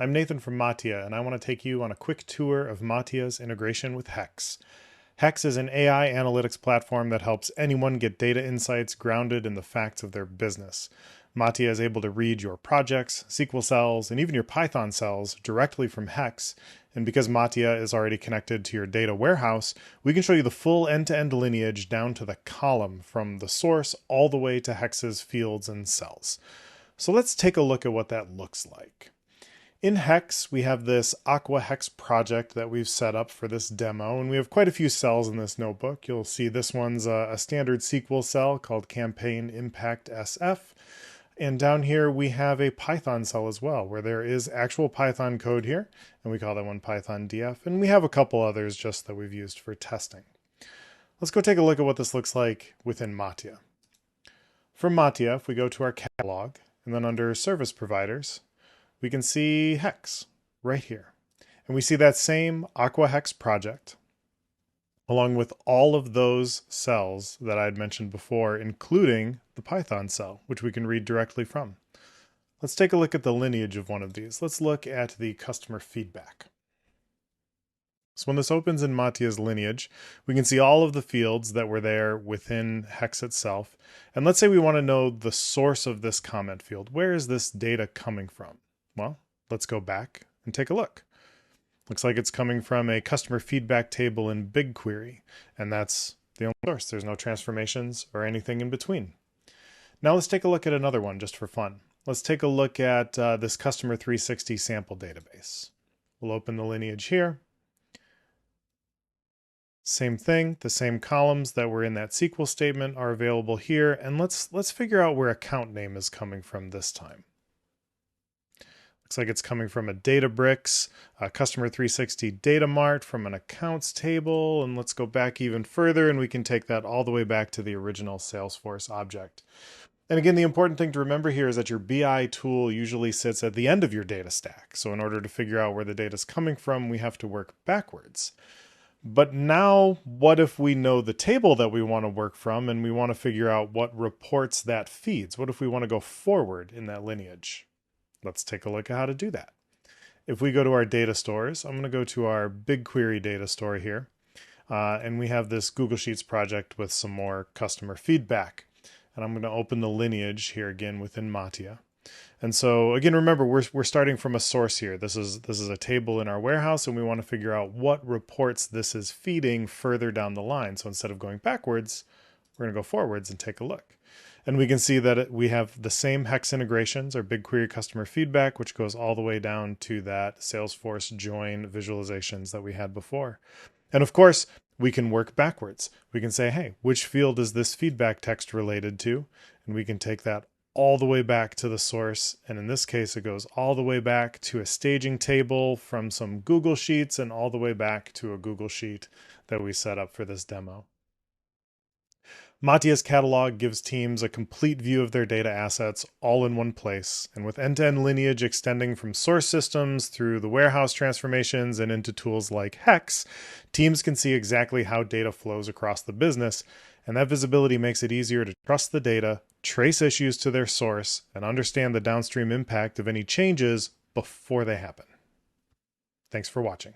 I'm Nathan from Matia, and I want to take you on a quick tour of Matia's integration with Hex. Hex is an AI analytics platform that helps anyone get data insights grounded in the facts of their business. Matia is able to read your projects, SQL cells, and even your Python cells directly from Hex. And because Matia is already connected to your data warehouse, we can show you the full end-to-end lineage down to the column from the source all the way to Hex's fields and cells. So let's take a look at what that looks like. In Hex, we have this Aqua Hex project that we've set up for this demo, and we have quite a few cells in this notebook. You'll see this one's a standard SQL cell called Campaign Impact SF. And down here, we have a Python cell as well, where there is actual Python code here, and we call that one Python DF. And we have a couple others just that we've used for testing. Let's go take a look at what this looks like within Matia. From Matia, if we go to our catalog, and then under Service Providers, we can see Hex right here. And we see that same Aqua Hex project, along with all of those cells that I had mentioned before, including the Python cell, which we can read directly from. Let's take a look at the lineage of one of these. Let's look at the customer feedback. So when this opens in Matia's lineage, we can see all of the fields that were there within Hex itself. And let's say we want to know the source of this comment field. Where is this data coming from? Well, let's go back and take a look. Looks like it's coming from a customer feedback table in BigQuery, and that's the only source. There's no transformations or anything in between. Now let's take a look at another one just for fun. Let's take a look at this Customer 360 sample database. We'll open the lineage here. Same thing, the same columns that were in that SQL statement are available here, and let's figure out where account name is coming from this time. Looks like it's coming from a Databricks, a Customer 360 Data Mart from an accounts table. And let's go back even further and we can take that all the way back to the original Salesforce object. And again, the important thing to remember here is that your BI tool usually sits at the end of your data stack. So in order to figure out where the data is coming from, we have to work backwards. But now, what if we know the table that we want to work from and we want to figure out what reports that feeds? What if we want to go forward in that lineage? Let's take a look at how to do that. If we go to our data stores, I'm going to go to our BigQuery data store here. And we have this Google Sheets project with some more customer feedback. And I'm going to open the lineage here again within Matia. And so again, remember, we're starting from a source here. This is a table in our warehouse, and we want to figure out what reports this is feeding further down the line. So instead of going backwards, we're going to go forwards and take a look. And we can see that we have the same Hex integrations, our BigQuery customer feedback, which goes all the way down to that Salesforce join visualizations that we had before. And of course, we can work backwards. We can say, hey, which field is this feedback text related to? And we can take that all the way back to the source. And in this case, it goes all the way back to a staging table from some Google Sheets and all the way back to a Google Sheet that we set up for this demo. Matia's catalog gives teams a complete view of their data assets all in one place, and with end-to-end lineage extending from source systems through the warehouse transformations and into tools like Hex, teams can see exactly how data flows across the business, and that visibility makes it easier to trust the data, trace issues to their source, and understand the downstream impact of any changes before they happen. Thanks for watching.